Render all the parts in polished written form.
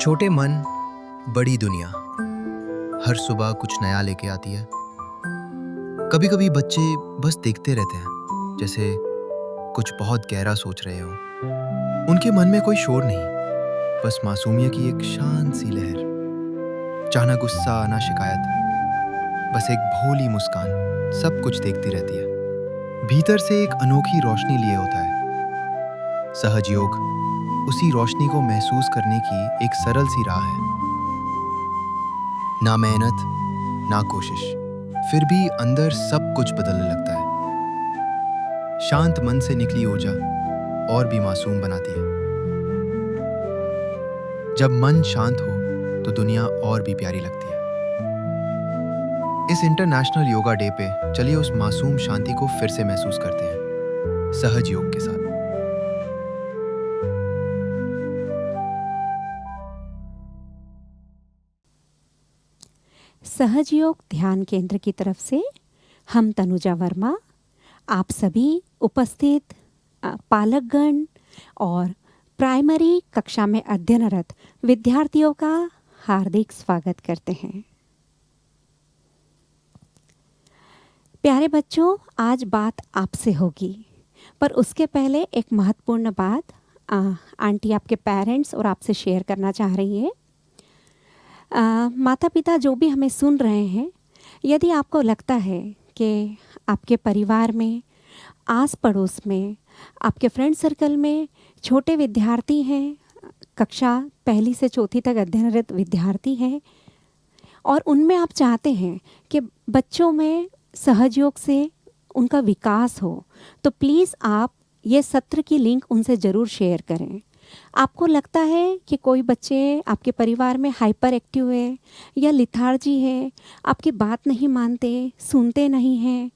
छोटे मन बड़ी दुनिया हर सुबह कुछ नया लेके आती है। कभी कभी बच्चे बस देखते रहते हैं, जैसे कुछ बहुत गहरा सोच रहे हो। उनके मन में कोई शोर नहीं, बस मासूमियत की एक शांत सी लहर। चाह ना गुस्सा ना शिकायत, बस एक भोली मुस्कान सब कुछ देखती रहती है। भीतर से एक अनोखी रोशनी लिए होता है। सहज योग उसी रोशनी को महसूस करने की एक सरल सी राह है। ना मेहनत ना कोशिश, फिर भी अंदर सब कुछ बदलने लगता है। शांत मन से निकली ऊर्जा और भी मासूम बनाती है। जब मन शांत हो तो दुनिया और भी प्यारी लगती है। इस इंटरनेशनल योगा डे पे चलिए उस मासूम शांति को फिर से महसूस करते हैं, सहज योग के साथ। सहज योग ध्यान केंद्र की तरफ से हम तनुजा वर्मा आप सभी उपस्थित पालकगण और प्राइमरी कक्षा में अध्ययनरत विद्यार्थियों का हार्दिक स्वागत करते हैं। प्यारे बच्चों, आज बात आपसे होगी, पर उसके पहले एक महत्वपूर्ण बात आंटी आपके पेरेंट्स और आपसे शेयर करना चाह रही है। माता पिता जो भी हमें सुन रहे हैं, यदि आपको लगता है कि आपके परिवार में, आस पड़ोस में, आपके फ्रेंड सर्कल में छोटे विद्यार्थी हैं, कक्षा पहली से चौथी तक अध्ययनरत विद्यार्थी हैं और उनमें आप चाहते हैं कि बच्चों में सहयोग से उनका विकास हो, तो प्लीज़ आप ये सत्र की लिंक उनसे ज़रूर शेयर करें। आपको लगता है कि कोई बच्चे आपके परिवार में हाइपर एक्टिव है या लिथार्जी है, आपकी बात नहीं मानते, सुनते नहीं हैं,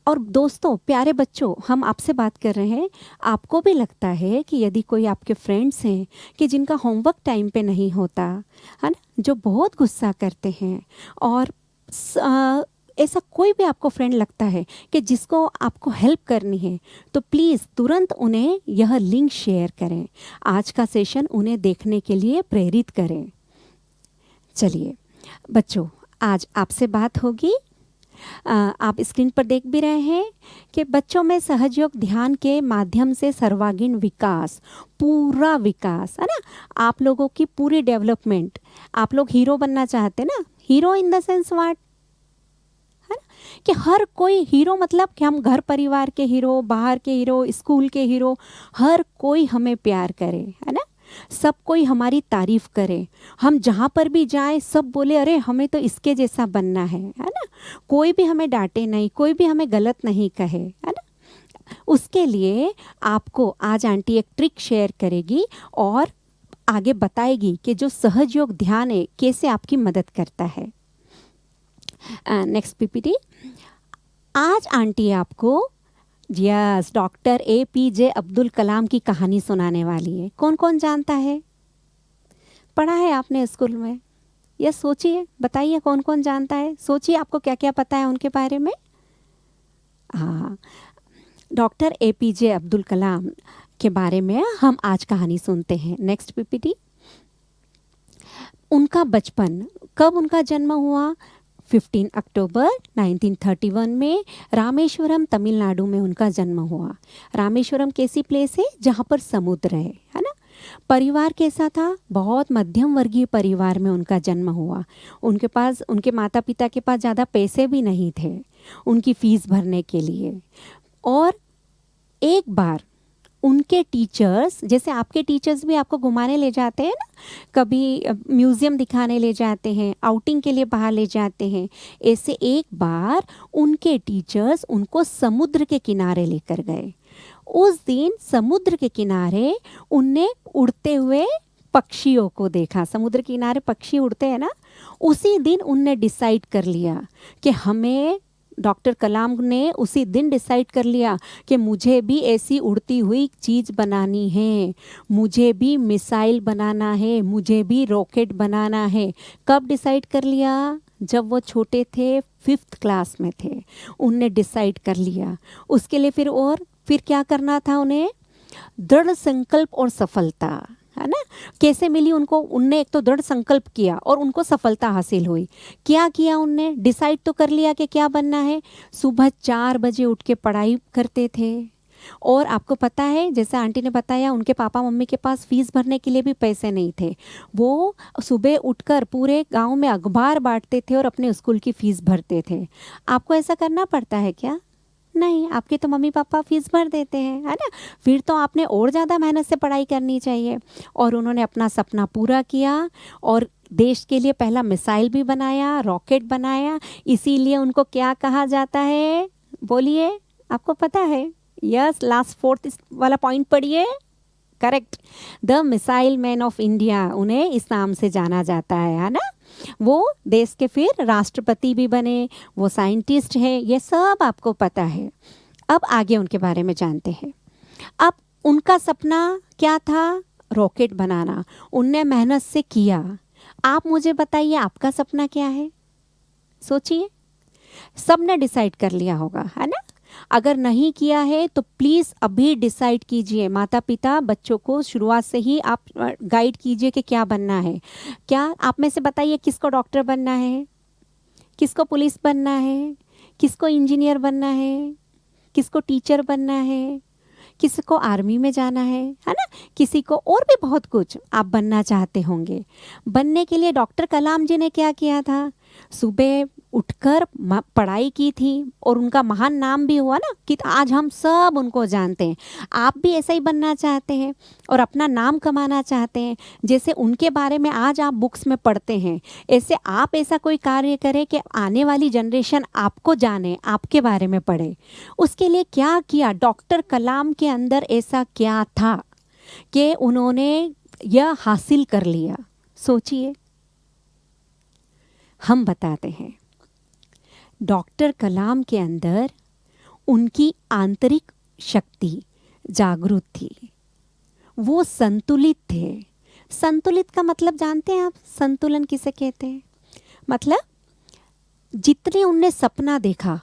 और दोस्तों, प्यारे बच्चों, हम आपसे बात कर रहे हैं, आपको भी लगता है कि यदि कोई आपके फ्रेंड्स हैं कि जिनका होमवर्क टाइम पे नहीं होता है ना, जो बहुत गुस्सा करते हैं, और ऐसा कोई भी आपको फ्रेंड लगता है कि जिसको आपको हेल्प करनी है, तो प्लीज़ तुरंत उन्हें यह लिंक शेयर करें। आज का सेशन उन्हें देखने के लिए प्रेरित करें। चलिए बच्चों, आज आपसे बात होगी। आप स्क्रीन पर देख भी रहे हैं कि बच्चों में सहयोग ध्यान के माध्यम से सर्वांगीण विकास, पूरा विकास है ना, आप लोगों की पूरी डेवलपमेंट। आप लोग हीरो बनना चाहते ना, hero in the sense what, है ना, कि हर कोई हीरो, मतलब कि हम घर परिवार के हीरो, बाहर के हीरो, स्कूल के हीरो, हर कोई हमें प्यार करे, है ना, सब कोई हमारी तारीफ करे, हम जहाँ पर भी जाएं सब बोले अरे हमें तो इसके जैसा बनना है ना, कोई भी हमें डांटे नहीं, कोई भी हमें गलत नहीं कहे, है ना। उसके लिए आपको आज आंटी एक ट्रिक शेयर करेगी और आगे बताएगी कि जो सहयोग ध्यान है कैसे आपकी मदद करता है। Next PPT. आज आंटी आपको डॉक्टर APJ अब्दुल कलाम की कहानी सुनाने वाली है। कौन कौन जानता है? पढ़ा है आपने स्कूल में? या सोचिए, बताइए कौन कौन जानता है, सोचिए आपको क्या क्या पता है उनके बारे में। हाँ, डॉक्टर APJ अब्दुल कलाम के बारे में हम आज कहानी सुनते हैं। Next PPT. उनका बचपन, कब उनका जन्म हुआ? 15 अक्टूबर 1931 में रामेश्वरम तमिलनाडु में उनका जन्म हुआ। रामेश्वरम कैसी प्लेस है? जहाँ पर समुद्र है ना। परिवार कैसा था? बहुत मध्यम वर्गीय परिवार में उनका जन्म हुआ। उनके पास, उनके माता पिता के पास ज़्यादा पैसे भी नहीं थे उनकी फ़ीस भरने के लिए। और एक बार उनके टीचर्स, जैसे आपके टीचर्स भी आपको घुमाने ले जाते हैं ना, कभी म्यूज़ियम दिखाने ले जाते हैं, आउटिंग के लिए बाहर ले जाते हैं, ऐसे एक बार उनके टीचर्स उनको समुद्र के किनारे लेकर गए। उस दिन समुद्र के किनारे उनने उड़ते हुए पक्षियों को देखा। समुद्र के किनारे पक्षी उड़ते हैं ना। उसी दिन उनने डिसाइड कर लिया कि हमें, डॉक्टर कलाम ने उसी दिन डिसाइड कर लिया कि मुझे भी ऐसी उड़ती हुई चीज़ बनानी है, मुझे भी मिसाइल बनाना है, मुझे भी रॉकेट बनाना है। कब डिसाइड कर लिया? जब वो छोटे थे, 5th क्लास में थे, उनने डिसाइड कर लिया। उसके लिए फिर क्या करना था उन्हें? दृढ़ संकल्प और सफलता, है ना। कैसे मिली उनको? उनने एक तो दृढ़ संकल्प किया और उनको सफलता हासिल हुई। क्या किया उनने? डिसाइड तो कर लिया कि क्या बनना है। सुबह 4 बजे उठ के पढ़ाई करते थे। और आपको पता है, जैसे आंटी ने बताया, उनके पापा मम्मी के पास फीस भरने के लिए भी पैसे नहीं थे। वो सुबह उठकर पूरे गांव में अखबार बांटते थे और अपने स्कूल की फीस भरते थे। आपको ऐसा करना पड़ता है क्या? नहीं, आपके तो मम्मी पापा फीस भर देते हैं, है ना। फिर तो आपने और ज़्यादा मेहनत से पढ़ाई करनी चाहिए। और उन्होंने अपना सपना पूरा किया और देश के लिए पहला मिसाइल भी बनाया, रॉकेट बनाया। इसीलिए उनको क्या कहा जाता है? बोलिए, आपको पता है? यस, लास्ट फोर्थ वाला पॉइंट पढ़िए। Correct, the missile man of India, उन्हें इस नाम से जाना जाता है ना। वो देश के फिर राष्ट्रपति भी बने, वो साइंटिस्ट हैं, ये सब आपको पता है। अब आगे उनके बारे में जानते हैं। अब उनका सपना क्या था? रॉकेट बनाना। उनने मेहनत से किया। आप मुझे बताइए, आपका सपना क्या है? सोचिए, सबने डिसाइड कर लिया होगा, है ना। अगर नहीं किया है तो प्लीज़ अभी डिसाइड कीजिए। माता पिता बच्चों को शुरुआत से ही आप गाइड कीजिए कि क्या बनना है। क्या आप में से बताइए, किसको डॉक्टर बनना है, किसको पुलिस बनना है, किसको इंजीनियर बनना है, किसको टीचर बनना है, किसी को आर्मी में जाना है ना। किसी को और भी बहुत कुछ आप बनना चाहते होंगे। बनने के लिए डॉक्टर कलाम जी ने क्या किया था? सुबह उठकर पढ़ाई की थी और उनका महान नाम भी हुआ ना, कि आज हम सब उनको जानते हैं। आप भी ऐसा ही बनना चाहते हैं और अपना नाम कमाना चाहते हैं, जैसे उनके बारे में आज आप बुक्स में पढ़ते हैं। ऐसे आप ऐसा कोई कार्य करें कि आने वाली जनरेशन आपको जाने, आपके बारे में पढ़े। उसके लिए क्या किया? डॉक्टर कलाम के अंदर ऐसा क्या था कि उन्होंने यह हासिल कर लिया? सोचिए, हम बताते हैं। डॉक्टर कलाम के अंदर उनकी आंतरिक शक्ति जागृत थी। वो संतुलित थे। संतुलित का मतलब जानते हैं आप? संतुलन किसे कहते हैं? मतलब जितने उनने सपना देखा,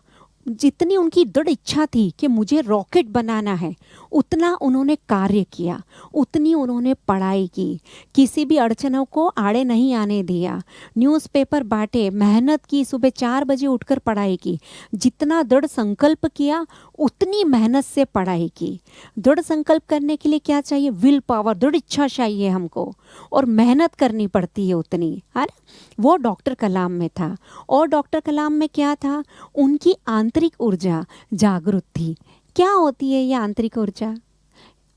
जितनी उनकी दृढ़ इच्छा थी कि मुझे रॉकेट बनाना है, उतना उन्होंने कार्य किया, उतनी उन्होंने पढ़ाई की। किसी भी अड़चनों को आड़े नहीं आने दिया। न्यूज़पेपर बांटे, मेहनत की, सुबह 4 बजे उठकर पढ़ाई की। जितना दृढ़ संकल्प किया उतनी मेहनत से पढ़ाई की। दृढ़ संकल्प करने के लिए क्या चाहिए? विल पावर, दृढ़ इच्छा चाहिए हमको, और मेहनत करनी पड़ती है उतनी, है ना। वो डॉक्टर कलाम में था। और डॉक्टर कलाम में क्या था? उनकी आंतरिक ऊर्जा जागृत थी। क्या होती है ये आंतरिक ऊर्जा?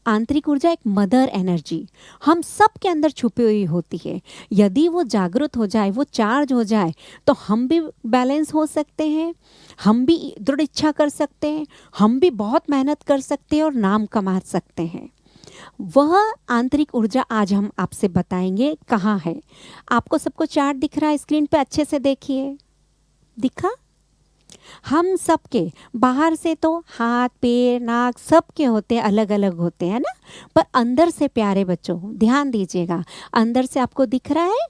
आंतरिक ऊर्जा एक मदर एनर्जी हम सब के अंदर छुपी हुई होती है। यदि वो जागृत हो जाए, वो चार्ज हो जाए, तो हम भी बैलेंस हो सकते हैं, हम भी दृढ़ इच्छा कर सकते हैं, हम भी बहुत मेहनत कर सकते हैं और नाम कमा सकते हैं। वह आंतरिक ऊर्जा आज हम आपसे बताएंगे कहाँ है। आपको सबको चार्ट दिख रहा है स्क्रीन पे? अच्छे से देखिए, दिखा? हम सबके बाहर से तो हाथ पैर नाक सबके होते हैं, अलग अलग होते हैं ना, पर अंदर से प्यारे बच्चों ध्यान दीजिएगा, अंदर से आपको दिख रहा है?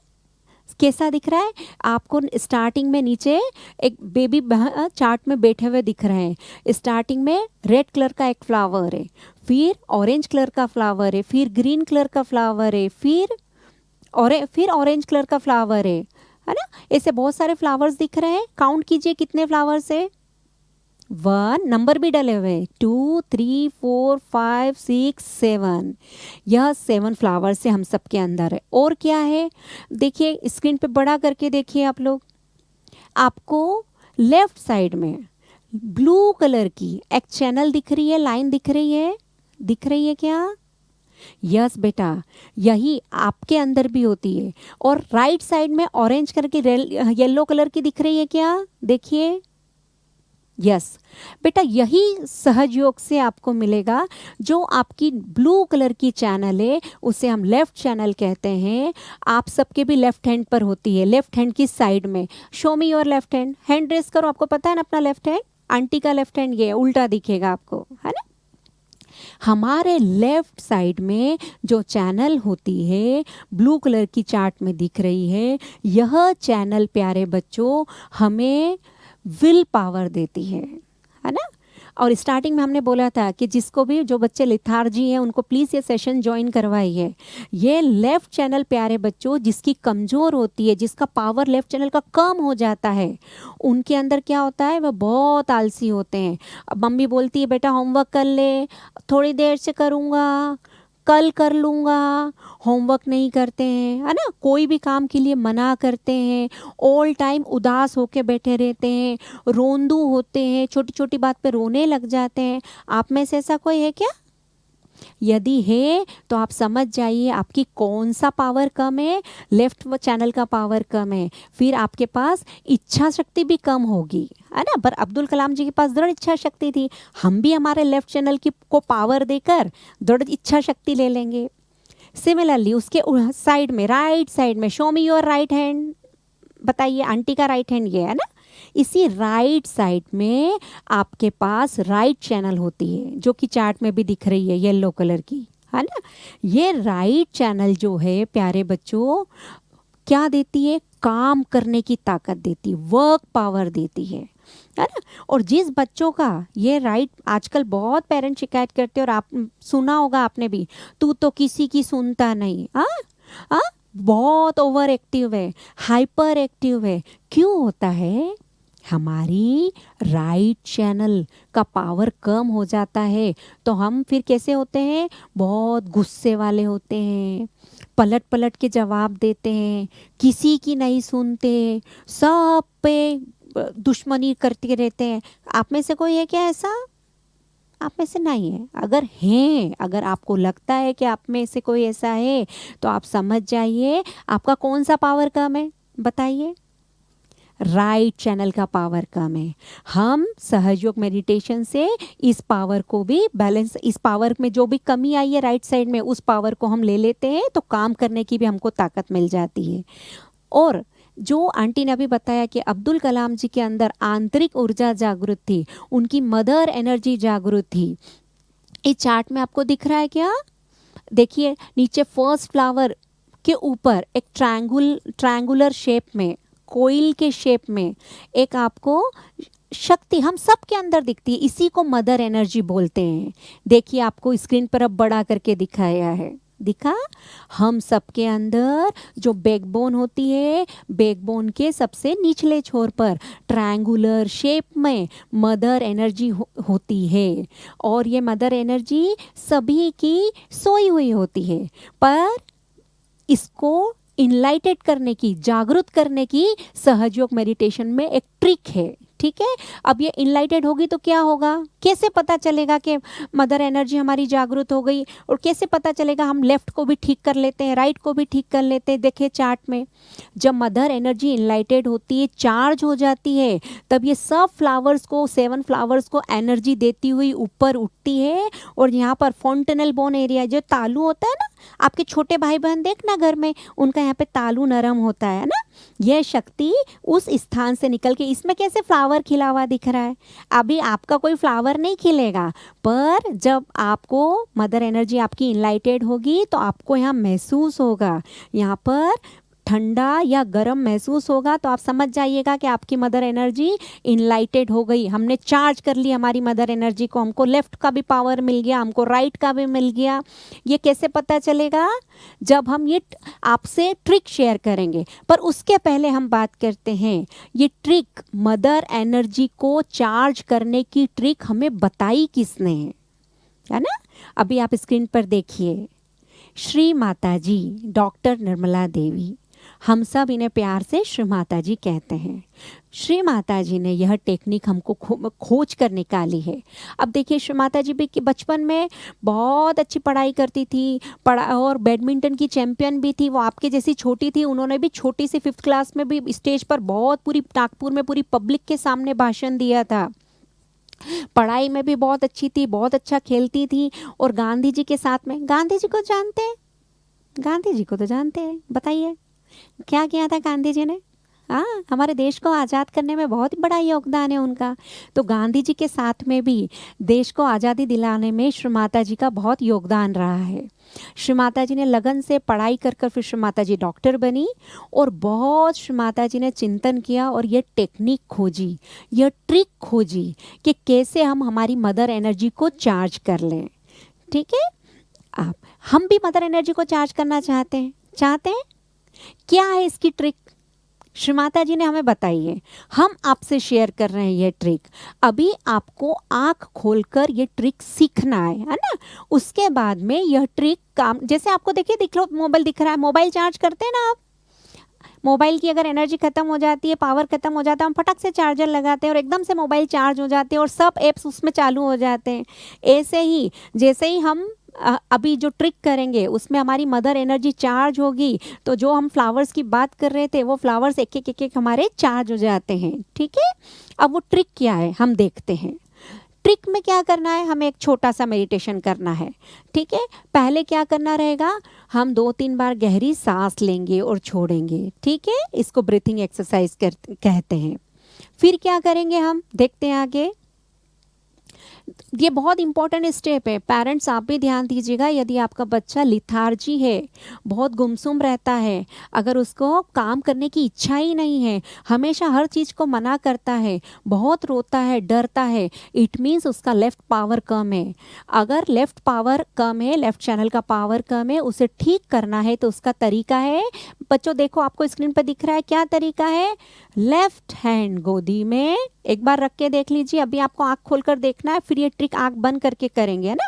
कैसा दिख रहा है आपको? स्टार्टिंग में नीचे एक बेबी चार्ट में बैठे हुए दिख रहे हैं। स्टार्टिंग में रेड कलर का एक फ्लावर है, फिर ऑरेंज कलर का फ्लावर है, फिर ग्रीन कलर का फ्लावर है, फिर ऑरेंज कलर का फ्लावर है ना। ऐसे बहुत सारे फ्लावर्स दिख रहे हैं। काउंट कीजिए कितने फ्लावर्स है। 1 नंबर भी डले हुए, 2 3 4 5 6 7। यह 7 फ्लावर्स से हम सबके अंदर है। और क्या है देखिए, स्क्रीन पे बड़ा करके देखिए आप लोग। आपको लेफ्ट साइड में ब्लू कलर की एक चैनल दिख रही है, लाइन दिख रही है, दिख रही है क्या? यस बेटा, यही आपके अंदर भी होती है। और राइट साइड में ऑरेंज कलर की येलो कलर की दिख रही है क्या? देखिए, यस बेटा, यही सहयोग से आपको मिलेगा। जो आपकी ब्लू कलर की चैनल है उसे हम लेफ्ट चैनल कहते हैं। आप सबके भी लेफ्ट हैंड पर होती है, लेफ्ट हैंड की साइड में। Show me your left hand, hand raise करो। आपको पता है ना अपना लेफ्ट हैंड? आंटी का लेफ्ट हैंड ये उल्टा दिखेगा आपको, है ना। हमारे लेफ्ट साइड में जो चैनल होती है, ब्लू कलर की चार्ट में दिख रही है, यह चैनल प्यारे बच्चों हमें विल पावर देती है ना। और स्टार्टिंग में हमने बोला था कि जिसको भी जो बच्चे लिथार्जी हैं उनको प्लीज़ ये सेशन ज्वाइन करवाइए। ये लेफ़्ट चैनल प्यारे बच्चों जिसकी कमज़ोर होती है, जिसका पावर लेफ़्ट चैनल का कम हो जाता है, उनके अंदर क्या होता है, वह बहुत आलसी होते हैं। अब मम्मी बोलती है बेटा होमवर्क कर ले, थोड़ी देर से करूँगा, कल कर लूँगा, होमवर्क नहीं करते हैं, है ना, कोई भी काम के लिए मना करते हैं, ऑल टाइम उदास होके बैठे रहते हैं, रोंदू होते हैं, छोटी छोटी बात पे रोने लग जाते हैं। आप में से ऐसा कोई है क्या? यदि है तो आप समझ जाइए आपकी कौन सा पावर कम है, लेफ्ट चैनल का पावर कम है, फिर आपके पास इच्छा शक्ति भी कम होगी, है ना। पर अब्दुल कलाम जी के पास दृढ़ इच्छा शक्ति थी, हम भी हमारे लेफ्ट चैनल की को पावर देकर दृढ़ इच्छा शक्ति ले लेंगे। सिमिलरली उसके साइड में, राइट साइड में, show me your right hand, बताइए आंटी का राइट हैंड ये है ना, इसी राइट साइड में आपके पास राइट चैनल होती है जो कि चार्ट में भी दिख रही है येलो कलर की, है ना। ये राइट चैनल जो है प्यारे बच्चों क्या देती है, काम करने की ताकत देती है, वर्क पावर देती है ना। और जिस बच्चों का ये राइट, आजकल बहुत पेरेंट्स शिकायत करते हैं और आप सुना होगा आपने भी, तू तो किसी की सुनता नहीं, हाँ, बहुत ओवर एक्टिव है, हाइपर एक्टिव है। क्यों होता है? हमारी राइट चैनल का पावर कम हो जाता है तो हम फिर कैसे होते हैं, बहुत गुस्से वाले होते हैं, पलट पलट के जवाब देते हैं, किसी की नहीं सुनते, सब पे दुश्मनी करते रहते हैं। आप में से कोई है क्या ऐसा? आप में से नहीं है। अगर हैं, अगर आपको लगता है कि आप में से कोई ऐसा है तो आप समझ जाइए आपका कौन सा पावर कम है, बताइए। राइट चैनल का पावर कम है। हम सहयोग मेडिटेशन से इस पावर को भी बैलेंस, इस पावर में जो भी कमी आई है राइट साइड में, उस पावर को हम ले लेते हैं तो काम करने की भी हमको ताकत मिल जाती है। और जो आंटी ने अभी बताया कि अब्दुल कलाम जी के अंदर आंतरिक ऊर्जा जागृत थी, उनकी मदर एनर्जी जागृत थी, इस चार्ट में आपको दिख रहा है क्या? देखिए नीचे फर्स्ट फ्लावर के ऊपर एक ट्रायंगुलर शेप में, कोइल के शेप में एक आपको शक्ति हम सब के अंदर दिखती है, इसी को मदर एनर्जी बोलते हैं। देखिए आपको स्क्रीन पर अब बड़ा करके दिखाया है, दिखा? हम सबके अंदर जो बैकबोन होती है, बैकबोन के सबसे निचले छोर पर ट्रायंगुलर शेप में मदर एनर्जी होती है। और ये मदर एनर्जी सभी की सोई हुई होती है, पर इसको इनलाइटेड करने की, जागृत करने की सहयोग मेडिटेशन में एक ट्रिक है, ठीक है। अब ये इनलाइटेड होगी तो क्या होगा, कैसे पता चलेगा कि मदर एनर्जी हमारी जागृत हो गई, और कैसे पता चलेगा हम लेफ्ट को भी ठीक कर लेते हैं, राइट को भी ठीक कर लेते हैं? देखिए चार्ट में, जब मदर एनर्जी इनलाइटेड होती है, चार्ज हो जाती है, तब ये सब फ्लावर्स को, 7 फ्लावर्स को एनर्जी देती हुई ऊपर उठती है। और यहाँ पर फॉन्टेनल बोन एरिया, जो तालू होता है ना, आपके छोटे भाई बहन देखना घर में, उनका यहाँ पे तालू नरम होता है ना, यह शक्ति उस स्थान से निकल के, इसमें कैसे फ्लावर खिला हुआ दिख रहा है, अभी आपका कोई फ्लावर नहीं खिलेगा, पर जब आपको मदर एनर्जी आपकी इनलाइटेड होगी तो आपको यहाँ महसूस होगा, यहाँ पर ठंडा या गर्म महसूस होगा, तो आप समझ जाइएगा कि आपकी मदर एनर्जी इनलाइटेड हो गई, हमने चार्ज कर ली हमारी मदर एनर्जी को, हमको लेफ्ट का भी पावर मिल गया, हमको राइट का भी मिल गया। ये कैसे पता चलेगा? जब हम ये आपसे ट्रिक शेयर करेंगे। पर उसके पहले हम बात करते हैं, ये ट्रिक, मदर एनर्जी को चार्ज करने की ट्रिक हमें बताई किसने है ना? अभी आप स्क्रीन पर देखिए, श्री माता जी, डॉक्टर निर्मला देवी, हम सब इन्हें प्यार से श्री माता जी कहते हैं। श्री माता जी ने यह टेक्निक हमको खोज कर निकाली है। अब देखिए श्री माता जी भी कि बचपन में बहुत अच्छी पढ़ाई करती थी, और बैडमिंटन की चैंपियन भी थी, वो आपके जैसी छोटी थी, उन्होंने भी छोटी सी 5th क्लास में भी स्टेज पर बहुत पूरी नागपुर में पूरी पब्लिक के सामने भाषण दिया था। पढ़ाई में भी बहुत अच्छी थी, बहुत अच्छा खेलती थी, और गांधी जी के साथ में, गांधी जी को जानते हैं? गांधी जी को तो जानते हैं, बताइए क्या किया था गांधी जी ने? हाँ, हमारे देश को आज़ाद करने में बहुत बड़ा योगदान है उनका। तो गांधी जी के साथ में भी देश को आज़ादी दिलाने में श्री माता जी का बहुत योगदान रहा है। श्री माता जी ने लगन से पढ़ाई कर कर फिर श्री माता जी डॉक्टर बनी और बहुत श्री माता जी ने चिंतन किया और ये टेक्निक खोजी, ये ट्रिक खोजी कि कैसे हम हमारी मदर एनर्जी को चार्ज कर लें। ठीक है, आप हम भी मदर एनर्जी को चार्ज करना चाहते हैं। क्या है इसकी ट्रिक? श्री माता जी ने हमें बताई है, हम आपसे शेयर कर रहे हैं ये ट्रिक। अभी आपको आंख खोलकर ये ट्रिक सीखना है ना। उसके बाद में यह ट्रिक काम, जैसे आपको देखिए, दिख लो मोबाइल दिख रहा है, मोबाइल चार्ज करते हैं ना आप। मोबाइल की अगर एनर्जी खत्म हो जाती है, पावर खत्म हो जाता है, हम फटक से चार्जर लगाते हैं और एकदम से मोबाइल चार्ज हो जाते हैं और सब एप्स उसमें चालू हो जाते हैं। ऐसे ही जैसे ही हम अभी जो ट्रिक करेंगे उसमें हमारी मदर एनर्जी चार्ज होगी, तो जो हम फ्लावर्स की बात कर रहे थे वो फ्लावर्स एक एक हमारे चार्ज हो जाते हैं। ठीक है, अब वो ट्रिक क्या है हम देखते हैं। ट्रिक में क्या करना है, हमें एक छोटा सा मेडिटेशन करना है। ठीक है, पहले क्या करना रहेगा, हम 2-3 बार गहरी सांस लेंगे और छोड़ेंगे। ठीक है, इसको ब्रीथिंग एक्सरसाइज कहते हैं। फिर क्या करेंगे हम, देखते हैं आगे। ये बहुत इंपॉर्टेंट स्टेप है, पेरेंट्स आप भी ध्यान दीजिएगा। यदि आपका बच्चा लिथार्जी है, बहुत गुमसुम रहता है, अगर उसको काम करने की इच्छा ही नहीं है, हमेशा हर चीज़ को मना करता है, बहुत रोता है, डरता है, इट मीन्स उसका लेफ्ट पावर कम है। अगर लेफ्ट पावर कम है, लेफ्ट चैनल का पावर कम है, उसे ठीक करना है तो उसका तरीका है, बच्चों देखो आपको स्क्रीन पर दिख रहा है, क्या तरीका है, लेफ्ट हैंड गोदी में, एक बार रख के देख लीजिए। अभी आपको आंख खोलकर देखना है, फिर ये ट्रिक आंख बंद करके करेंगे, है ना।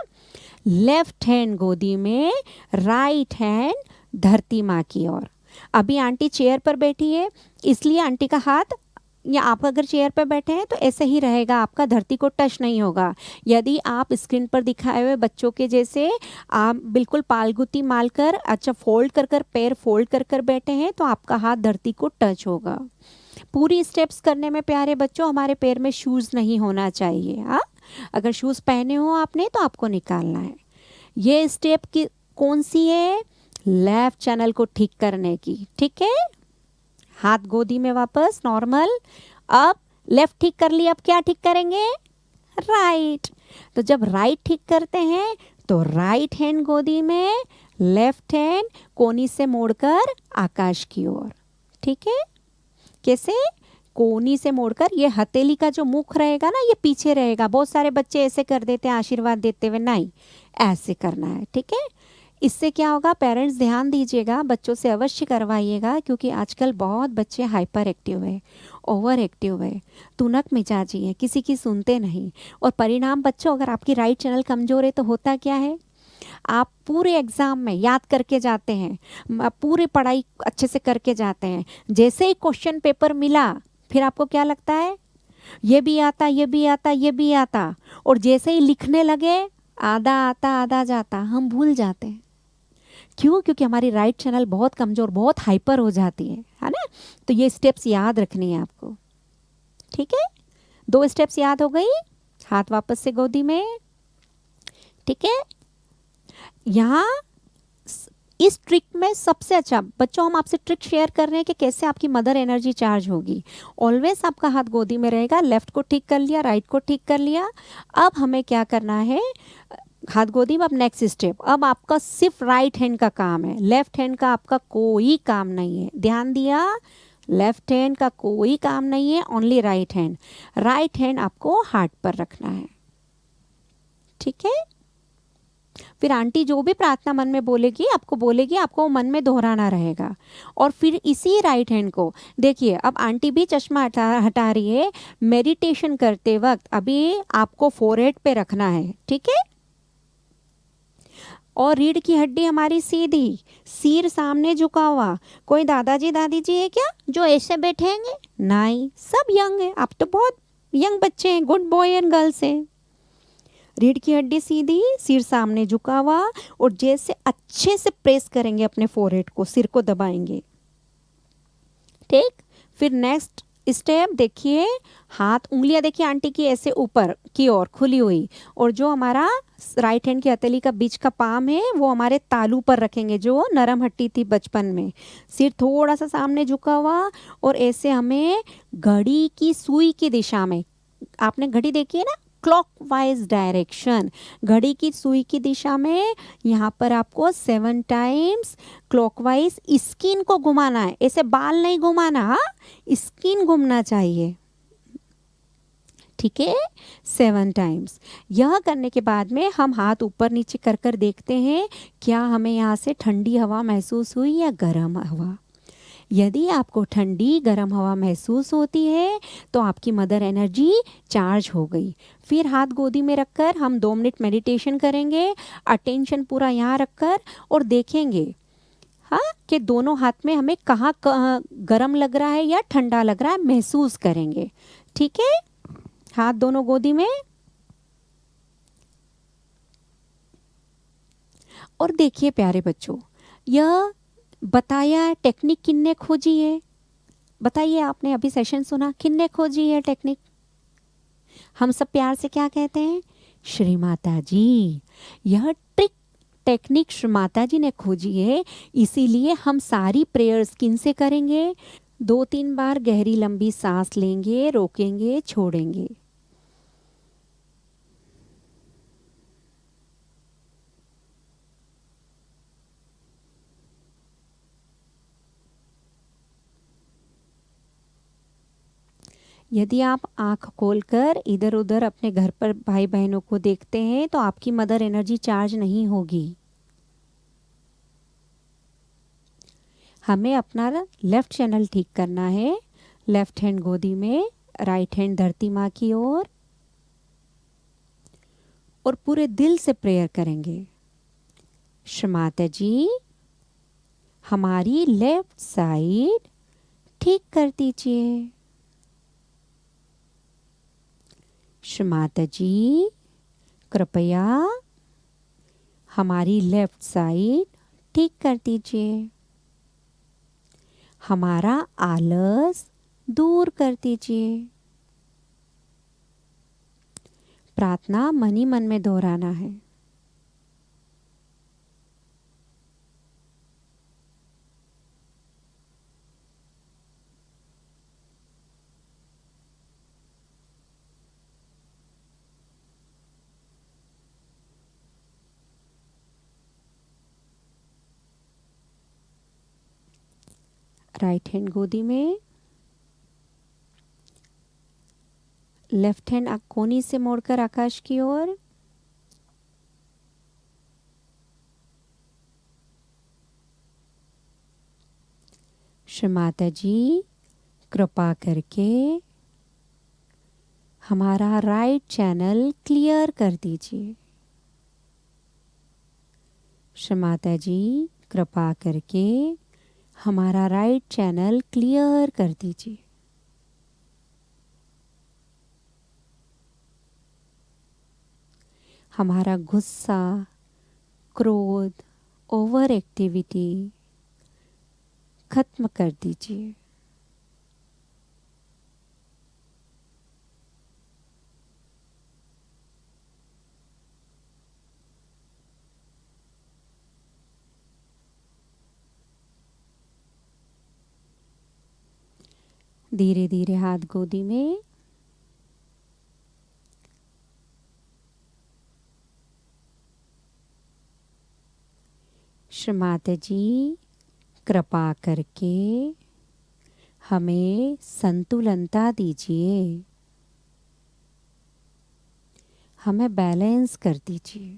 लेफ्ट हैंड गोदी में, राइट हैंड धरती माँ की ओर। अभी आंटी चेयर पर बैठी है, इसलिए आंटी का हाथ, या आप अगर चेयर पर बैठे हैं तो ऐसे ही रहेगा, आपका धरती को टच नहीं होगा। यदि आप स्क्रीन पर दिखाए हुए बच्चों के जैसे आप बिल्कुल पालगुती मारकर, अच्छा फोल्ड कर कर, पैर फोल्ड कर कर बैठे हैं, तो आपका हाथ धरती को टच होगा। पूरी स्टेप्स करने में प्यारे बच्चों हमारे पैर में शूज़ नहीं होना चाहिए। हाँ, अगर शूज़ पहने हो आपने तो आपको निकालना है। ये स्टेप की कौन सी है, लेफ्ट चैनल को ठीक करने की। ठीक है, हाथ गोदी में वापस नॉर्मल। अब लेफ्ट ठीक कर लिया, अब क्या ठीक करेंगे, राइट। तो जब राइट ठीक करते हैं तो राइट हैंड गोदी में, लेफ्ट हैंड कोनी से मोड़कर आकाश की ओर। ठीक है, कैसे, कोनी से मोड़कर, ये हथेली का जो मुख रहेगा ना ये पीछे रहेगा। बहुत सारे बच्चे ऐसे कर देते हैं आशीर्वाद देते हुए, नहीं, ऐसे करना है। ठीक है, इससे क्या होगा, पेरेंट्स ध्यान दीजिएगा, बच्चों से अवश्य करवाइएगा, क्योंकि आजकल बहुत बच्चे हाइपर एक्टिव है, ओवर एक्टिव है, तुनक मिजाजी है, किसी की सुनते नहीं। और परिणाम बच्चों, अगर आपकी राइट चैनल कमज़ोर है तो होता क्या है, आप पूरे एग्ज़ाम में याद करके जाते हैं, पूरी पढ़ाई अच्छे से करके जाते हैं, जैसे ही क्वेश्चन पेपर मिला फिर आपको क्या लगता है, ये भी आता, ये भी आता, ये भी आता, और जैसे ही लिखने लगे आधा आता आधा जाता, हम भूल जाते हैं। क्यों, क्योंकि हमारी राइट चैनल बहुत कमज़ोर, बहुत हाइपर हो जाती है ना। तो ये स्टेप्स याद रखनी है आपको। ठीक है, 2 स्टेप्स याद हो गई, हाथ वापस से गोदी में। ठीक है, यहाँ इस ट्रिक में सबसे अच्छा, बच्चों हम आपसे ट्रिक शेयर कर रहे हैं कि कैसे आपकी मदर एनर्जी चार्ज होगी। ऑलवेज आपका हाथ गोदी में रहेगा, लेफ्ट को ठीक कर लिया, राइट को ठीक कर लिया। अब हमें क्या करना है, हाथ गोदी में। अब नेक्स्ट स्टेप, अब आपका सिर्फ राइट हैंड का काम है, लेफ्ट हैंड का आपका कोई काम नहीं है। ध्यान दिया, लेफ्ट हैंड का कोई काम नहीं है, only right hand. Right hand आपको हार्ट पर रखना है। ठीक है, फिर आंटी जो भी प्रार्थना मन में बोलेगी आपको मन में दोहराना रहेगा। और फिर इसी राइट हैंड को देखिए, अब आंटी भी चश्मा हटा रही है। मेडिटेशन करते वक्त अभी आपको फोरहेड पे रखना है। ठीक है, और रीढ़ की हड्डी हमारी सीधी, सिर सामने झुका हुआ। कोई दादाजी दादी जी है क्या जो ऐसे बैठेंगे, नहीं, सब यंग है, आप तो बहुत यंग बच्चे हैं, गुड बॉय एंड गर्ल्स हैं। रीढ़ की हड्डी सीधी, सिर सामने झुका हुआ, और जैसे अच्छे से प्रेस करेंगे अपने फोरहेड को, सिर को दबाएंगे। ठीक, फिर नेक्स्ट स्टेप देखिए, हाथ उंगलियां देखिए आंटी की ऐसे ऊपर की ओर खुली हुई, और जो हमारा राइट हैंड की हथेली का बीच का पाम है वो हमारे तालू पर रखेंगे, जो नरम हड्डी थी बचपन में। सिर थोड़ा सा सामने झुका हुआ, और ऐसे हमें घड़ी की सुई की दिशा में, आपने घड़ी देखी है ना, क्लॉकवाइज डायरेक्शन, घड़ी की सुई की दिशा में यहाँ पर आपको 7 टाइम्स क्लॉकवाइज स्किन को घुमाना है, ऐसे बाल नहीं घुमाना, हाँ, स्किन घूमना चाहिए, ठीक है, 7 टाइम्स। यह करने के बाद में हम हाथ ऊपर नीचे कर कर देखते हैं क्या हमें यहाँ से ठंडी हवा महसूस हुई या गर्म हवा। यदि आपको ठंडी गर्म हवा महसूस होती है तो आपकी मदर एनर्जी चार्ज हो गई। फिर हाथ गोदी में रखकर हम 2 मिनट मेडिटेशन करेंगे, अटेंशन पूरा यहाँ रखकर, और देखेंगे हाँ कि दोनों हाथ में हमें कहाँ गर्म लग रहा है या ठंडा लग रहा है, महसूस करेंगे, ठीक है। हाथ दोनों गोदी में, और देखिए प्यारे बच्चों, यह बताया टेक्निक किन्ने खोजी है, बताइए, आपने अभी सेशन सुना, किन्ने खोजी है टेक्निक? हम सब प्यार से क्या कहते हैं? श्री माता जी। यह ट्रिक टेक्निक श्री माता जी ने खोजी है, इसीलिए हम सारी प्रेयर्स किन से करेंगे? 2-3 बार गहरी लंबी सांस लेंगे, रोकेंगे, छोड़ेंगे। यदि आप आंख खोलकर इधर उधर अपने घर पर भाई बहनों को देखते हैं तो आपकी मदर एनर्जी चार्ज नहीं होगी। हमें अपना लेफ्ट चैनल ठीक करना है, लेफ्ट हैंड गोदी में, राइट हैंड धरती माँ की ओर, और पूरे दिल से प्रेयर करेंगे। श्री माता जी, हमारी लेफ्ट साइड ठीक कर दीजिए। श्री माता जी, कृपया हमारी लेफ्ट साइड ठीक कर दीजिए। हमारा आलस दूर कर दीजिए। प्रार्थना मन ही मन में दोहराना है। राइट हैंड गोदी में, लेफ्ट हैंड कोनी से मोड़कर आकाश की ओर, श्री माता जी, कृपा करके हमारा राइट चैनल क्लियर कर दीजिए। श्री माता जी, कृपा करके हमारा राइट चैनल क्लियर कर दीजिए। हमारा गुस्सा, क्रोध, ओवर एक्टिविटी खत्म कर दीजिए। धीरे धीरे हाथ गोदी में, श्री माता जी, कृपा करके हमें संतुलनता दीजिए, हमें बैलेंस कर दीजिए।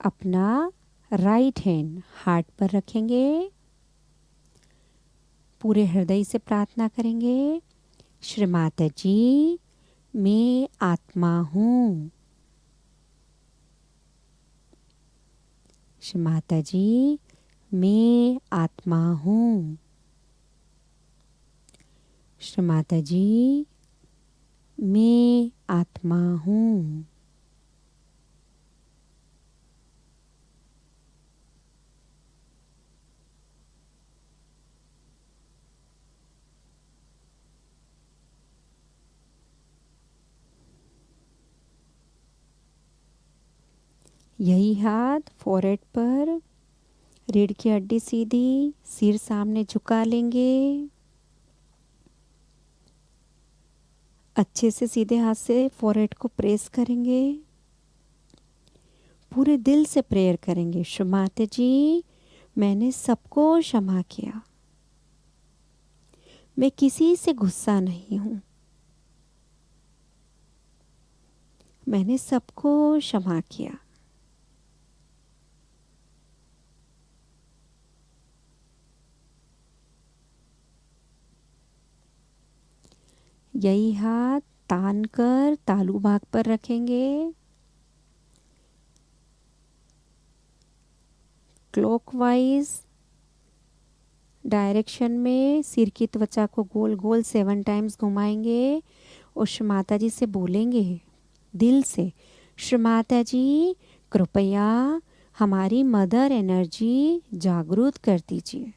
अपना राइट हैंड हार्ट पर रखेंगे, पूरे हृदय से प्रार्थना करेंगे। श्री माता जी, मैं आत्मा हूँ। श्री माता जी, मैं आत्मा हूँ। श्री माता जी, मैं आत्मा हूँ। यही हाथ फोrehead पर, रीढ़ की हड्डी सीधी, सिर सामने झुका लेंगे। अच्छे से सीधे हाथ से फोrehead को प्रेस करेंगे। पूरे दिल से प्रेयर करेंगे, श्री माता जी, मैंने सबको क्षमा किया। मैं किसी से गुस्सा नहीं हूँ। मैंने सबको क्षमा किया। यही हाथ तान कर तालू भाग पर रखेंगे। क्लॉकवाइज डायरेक्शन में सिर की त्वचा को गोल गोल 7 टाइम्स घुमाएंगे और श्री माता जी से बोलेंगे दिल से, श्री माता जी, कृपया हमारी मदर एनर्जी जागृत कर दीजिए।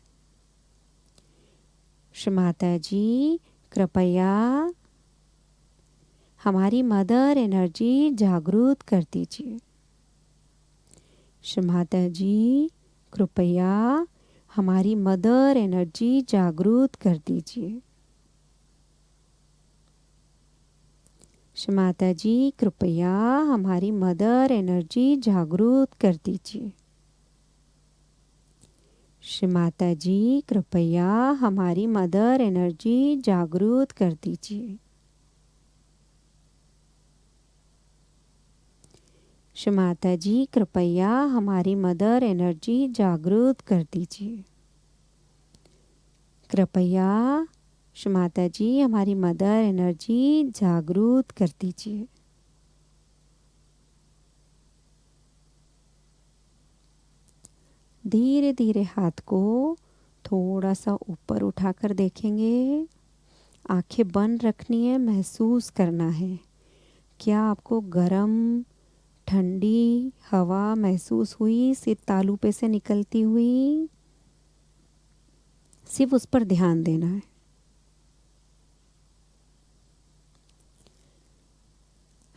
श्री माता जी, कृपया हमारी मदर एनर्जी जागृत कर दीजिए। श्री माता जी, कृपया हमारी मदर एनर्जी जागृत कर दीजिए। श्री माता जी, कृपया हमारी मदर एनर्जी जागृत कर दीजिए। श्री माता जी, कृपया हमारी मदर एनर्जी जागृत कर दीजिए। श्री माता जी, कृपया हमारी मदर एनर्जी जागृत कर दीजिए। कृपया श्री माता जी, हमारी मदर एनर्जी जागृत कर दीजिए। धीरे धीरे हाथ को थोड़ा सा ऊपर उठाकर देखेंगे। आंखें बंद रखनी है, महसूस करना है। क्या आपको गरम ठंडी हवा महसूस हुई सिर तालू पे से निकलती हुई? सिर्फ उस पर ध्यान देना है।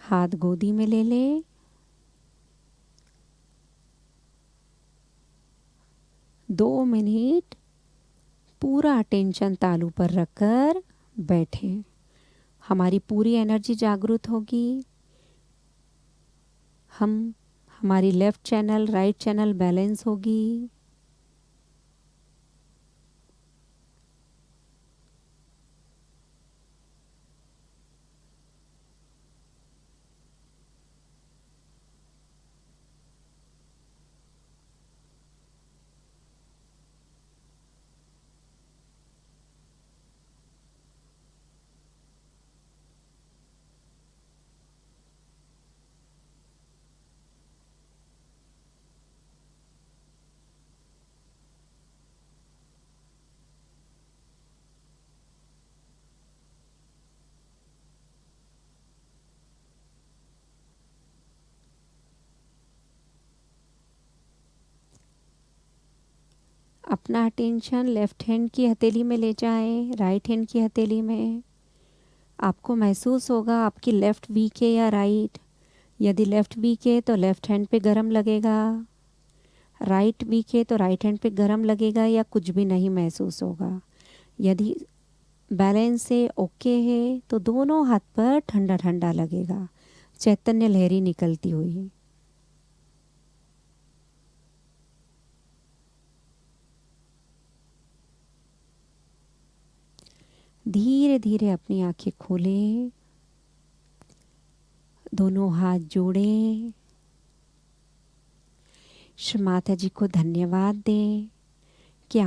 हाथ गोदी में ले लें। दो मिनट पूरा अटेंशन तालू पर रखकर बैठे। हमारी पूरी एनर्जी जागृत होगी। हमारी left channel right channel balance होगी। अपना अटेंशन लेफ्ट हैंड की हथेली में ले जाएं, राइट हैंड की हथेली में। आपको महसूस होगा आपकी लेफ्ट वीक है या राइट। यदि लेफ्ट वीक है तो लेफ्ट हैंड पे गरम लगेगा, राइट वीक है तो राइट हैंड पे गरम लगेगा या कुछ भी नहीं महसूस होगा। यदि बैलेंस से ओके है तो दोनों हाथ पर ठंडा ठंडा लगेगा, चैतन्य लहरी निकलती हुई। धीरे धीरे अपनी आंखें खोलें, दोनों हाथ जोड़ें। श्री माता जी को धन्यवाद दें कि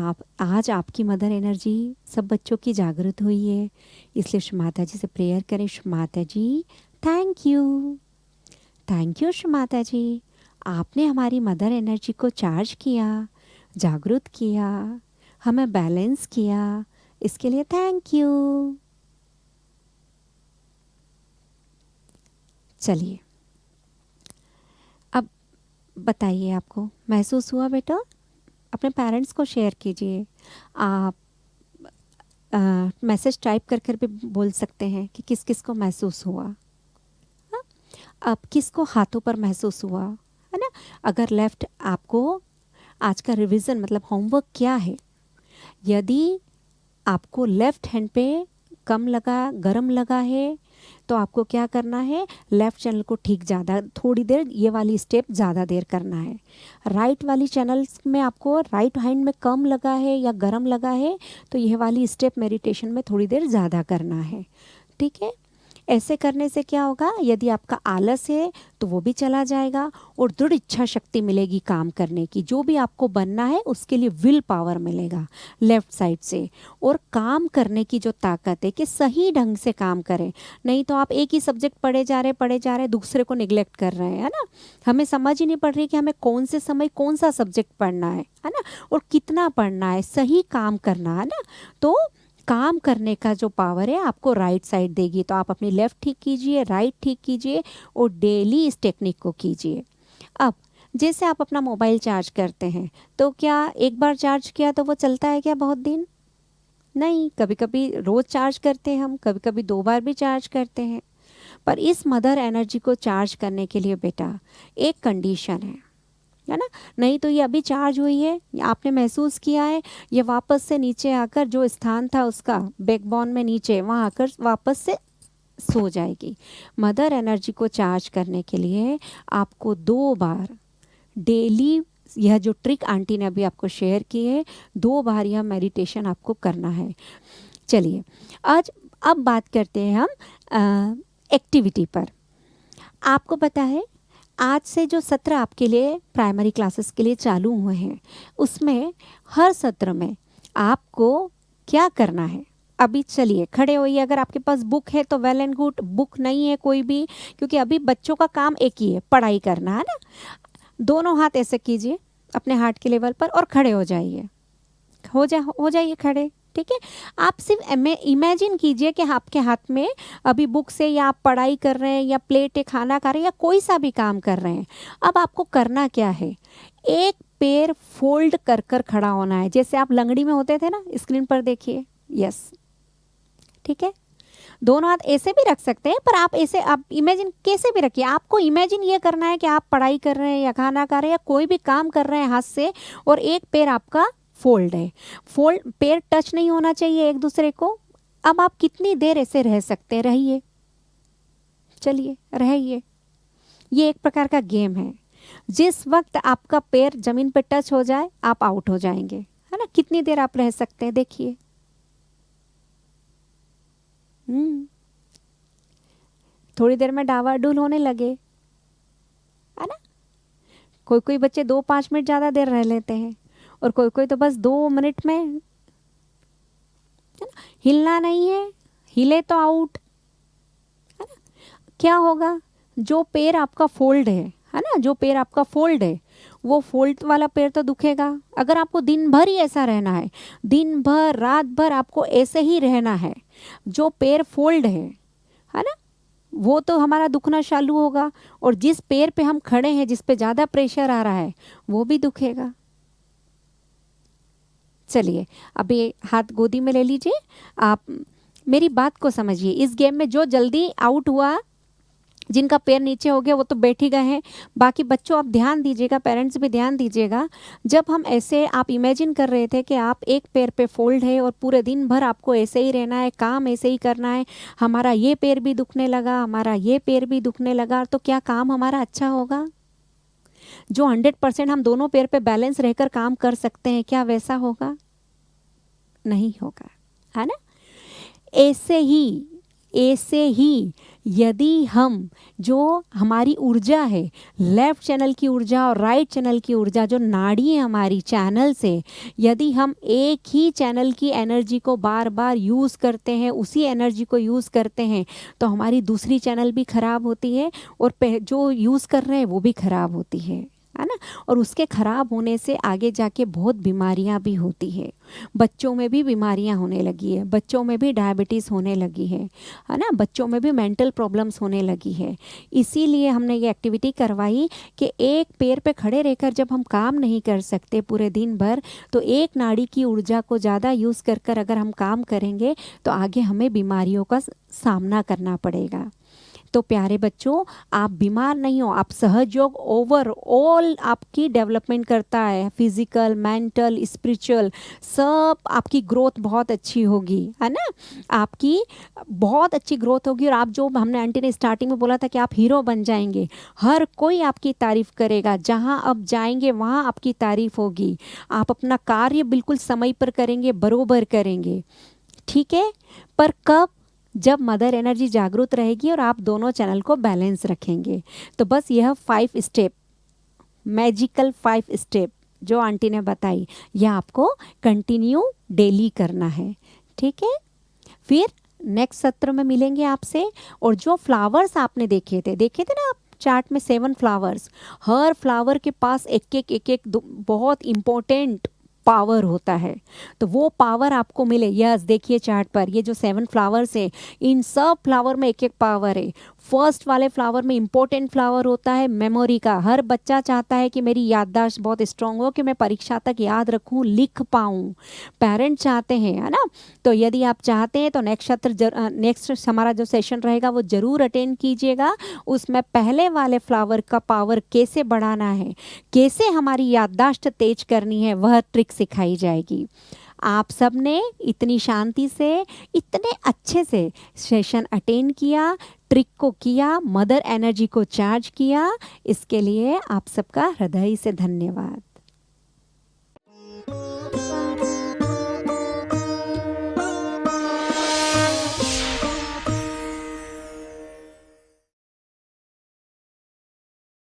आज आपकी मदर एनर्जी सब बच्चों की जागृत हुई है, इसलिए श्री माता जी से प्रेयर करें। श्री माता जी, थैंक यू श्री माता जी, आपने हमारी मदर एनर्जी को चार्ज किया, जागृत किया, हमें बैलेंस किया, इसके लिए थैंक यू। चलिए, अब बताइए, आपको महसूस हुआ बेटा? अपने पेरेंट्स को शेयर कीजिए। आप मैसेज टाइप कर कर भी बोल सकते हैं कि किस किस को महसूस हुआ। हाँ? अब किसको हाथों पर महसूस हुआ, है ना? अगर लेफ्ट, आपको आज का रिवीजन मतलब होमवर्क क्या है, यदि आपको लेफ्ट हैंड पे कम लगा, गरम लगा है, तो आपको क्या करना है, लेफ्ट चैनल को ठीक ज़्यादा थोड़ी देर, ये वाली स्टेप ज़्यादा देर करना है। राइट वाली चैनल्स में आपको राइट हैंड में कम लगा है या गरम लगा है, तो यह वाली स्टेप मेडिटेशन में थोड़ी देर ज़्यादा करना है। ठीक है? ऐसे करने से क्या होगा, यदि आपका आलस है तो वो भी चला जाएगा और दृढ़ इच्छा शक्ति मिलेगी काम करने की। जो भी आपको बनना है उसके लिए विल पावर मिलेगा लेफ्ट साइड से, और काम करने की जो ताकत है कि सही ढंग से काम करें। नहीं तो आप एक ही सब्जेक्ट पढ़े जा रहे दूसरे को निगलेक्ट कर रहे हैं, है ना? हमें समझ ही नहीं पड़ रही कि हमें कौन से समय कौन सा सब्जेक्ट पढ़ना है ना, और कितना पढ़ना है, सही काम करना है ना। तो काम करने का जो पावर है आपको राइट साइड देगी। तो आप अपनी लेफ्ट ठीक कीजिए, राइट ठीक कीजिए और डेली इस टेक्निक को कीजिए। अब जैसे आप अपना मोबाइल चार्ज करते हैं, तो क्या एक बार चार्ज किया तो वो चलता है क्या बहुत दिन? नहीं, कभी कभी रोज़ चार्ज करते हैं हम, कभी कभी 2 बार भी चार्ज करते हैं। पर इस मदर एनर्जी को चार्ज करने के लिए बेटा एक कंडीशन है ना? नहीं तो ये अभी चार्ज हुई है, आपने महसूस किया है, ये वापस से नीचे आकर जो स्थान था उसका बैकबोन में नीचे, वहाँ आकर वापस से सो जाएगी। मदर एनर्जी को चार्ज करने के लिए आपको 2 बार डेली, यह जो ट्रिक आंटी ने अभी आपको शेयर की है, 2 बार यह मेडिटेशन आपको करना है। चलिए, आज अब बात करते हैं हम एक्टिविटी पर। आपको पता है आज से जो सत्र आपके लिए प्राइमरी क्लासेस के लिए चालू हुए हैं, उसमें हर सत्र में आपको क्या करना है। अभी चलिए खड़े होइए, अगर आपके पास बुक है तो वेल एंड गुड, बुक नहीं है कोई भी, क्योंकि अभी बच्चों का काम एक ही है, पढ़ाई करना, है ना? दोनों हाथ ऐसे कीजिए अपने हार्ट के लेवल पर और खड़े हो जाइए, हो जाइए खड़े। ठीक है? आप सिर्फ इमेजिन कीजिए कि आपके हाथ में अभी बुक से, या आप पढ़ाई कर रहे हैं, या प्लेट है खाना खा रहे हैं, या कोई सा भी काम कर रहे हैं। अब आपको करना क्या है, एक पैर फोल्ड कर कर खड़ा होना है, जैसे आप लंगड़ी में होते थे ना, स्क्रीन पर देखिए। यस, ठीक है? दोनों हाथ ऐसे भी रख सकते हैं, पर आप ऐसे, आप इमेजिन कैसे भी रखिए। आपको इमेजिन ये करना है कि आप पढ़ाई कर रहे हैं या खाना खा रहे हैं या कोई भी काम कर रहे हैं हाथ से, और एक पैर आपका फोल्ड है। फोल्ड, पैर टच नहीं होना चाहिए एक दूसरे को। अब आप कितनी देर ऐसे रह सकते हैं, रहिए, चलिए रहिए। ये एक प्रकार का गेम है। जिस वक्त आपका पैर जमीन पे टच हो जाए आप आउट हो जाएंगे, है ना? कितनी देर आप रह सकते हैं, देखिए। थोड़ी देर में डावाडोल होने लगे, है ना? कोई कोई बच्चे 2-5 मिनट ज़्यादा देर रह लेते हैं, और कोई कोई तो बस 2 मिनट में, है ना? हिलना नहीं है, हिले तो आउट, है ना? क्या होगा, जो पैर आपका फोल्ड है ना, जो पैर आपका फोल्ड है, वो फोल्ड वाला पैर तो दुखेगा। अगर आपको दिन भर ही ऐसा रहना है, दिन भर रात भर आपको ऐसे ही रहना है, जो पैर फोल्ड है ना, वो तो हमारा दुखना चालू होगा, और जिस पैर पे हम खड़े हैं, जिस पे ज़्यादा प्रेशर आ रहा है, वो भी दुखेगा। चलिए, अभी हाथ गोदी में ले लीजिए। आप मेरी बात को समझिए। इस गेम में जो जल्दी आउट हुआ, जिनका पैर नीचे हो गया, वो तो बैठ ही गए हैं। बाकी बच्चों आप ध्यान दीजिएगा, पेरेंट्स भी ध्यान दीजिएगा। जब हम ऐसे, आप इमेजिन कर रहे थे कि आप एक पैर पे फोल्ड है और पूरे दिन भर आपको ऐसे ही रहना है, काम ऐसे ही करना है, हमारा ये पैर भी दुखने लगा, हमारा ये पैर भी दुखने लगा, तो क्या काम हमारा अच्छा होगा? जो 100% हम दोनों पैर पे बैलेंस रहकर काम कर सकते हैं, क्या वैसा होगा? नहीं होगा, है ना? ऐसे ही यदि हम, जो हमारी ऊर्जा है, लेफ्ट चैनल की ऊर्जा और राइट चैनल की ऊर्जा, जो नाड़ी है हमारी चैनल से, यदि हम एक ही चैनल की एनर्जी को बार बार यूज़ करते हैं, उसी एनर्जी को यूज़ करते हैं, तो हमारी दूसरी चैनल भी खराब होती है, और जो यूज़ कर रहे हैं वो भी खराब होती है। है ना। और उसके ख़राब होने से आगे जाके बहुत बीमारियां भी होती है। बच्चों में भी बीमारियां होने लगी है, बच्चों में भी डायबिटीज़ होने लगी है ना, बच्चों में भी मेंटल प्रॉब्लम्स होने लगी है। इसीलिए हमने ये एक्टिविटी करवाई कि एक पैर पे खड़े रहकर जब हम काम नहीं कर सकते पूरे दिन भर, तो एक नाड़ी की ऊर्जा को ज़्यादा यूज़ कर कर अगर हम काम करेंगे तो आगे हमें बीमारियों का सामना करना पड़ेगा। तो प्यारे बच्चों, आप बीमार नहीं हो, आप सहयोग ओवरऑल आपकी डेवलपमेंट करता है, फिजिकल, मेंटल, स्पिरिचुअल, सब आपकी ग्रोथ बहुत अच्छी होगी, है ना। आपकी बहुत अच्छी ग्रोथ होगी और आप जो हमने आंटी ने स्टार्टिंग में बोला था कि आप हीरो बन जाएंगे, हर कोई आपकी तारीफ करेगा, जहाँ आप जाएंगे वहाँ आपकी तारीफ होगी, आप अपना कार्य बिल्कुल समय पर करेंगे, बरोबर करेंगे, ठीक है। पर कब? जब मदर एनर्जी जागरूक रहेगी और आप दोनों चैनल को बैलेंस रखेंगे। तो बस यह 5 स्टेप, मैजिकल 5 स्टेप जो आंटी ने बताई, यह आपको कंटिन्यू डेली करना है, ठीक है। फिर नेक्स्ट सत्र में मिलेंगे आपसे। और जो फ्लावर्स आपने देखे थे ना आप चार्ट में 7 फ्लावर्स, हर फ्लावर के पास एक एक बहुत इम्पोर्टेंट पावर होता है। तो वो पावर आपको मिले, यस देखिए चार्ट पर ये जो 7 फ्लावर्स है, इन सब फ्लावर में एक एक पावर है। फर्स्ट वाले फ्लावर में इम्पोर्टेंट फ्लावर होता है मेमोरी का। हर बच्चा चाहता है कि मेरी याददाश्त बहुत स्ट्रांग हो, कि मैं परीक्षा तक याद रखूं, लिख पाऊं, पेरेंट चाहते हैं, है ना। तो यदि आप चाहते हैं तो नेक्स्ट हमारा जो सेशन रहेगा वो ज़रूर अटेंड कीजिएगा। उसमें पहले वाले फ्लावर का पावर कैसे बढ़ाना है, कैसे हमारी याददाश्त तेज करनी है, वह ट्रिक सिखाई जाएगी। आप सब ने इतनी शांति से, इतने अच्छे से सेशन अटेंड किया, ट्रिक को किया, मदर एनर्जी को चार्ज किया, इसके लिए आप सबका हृदय से धन्यवाद।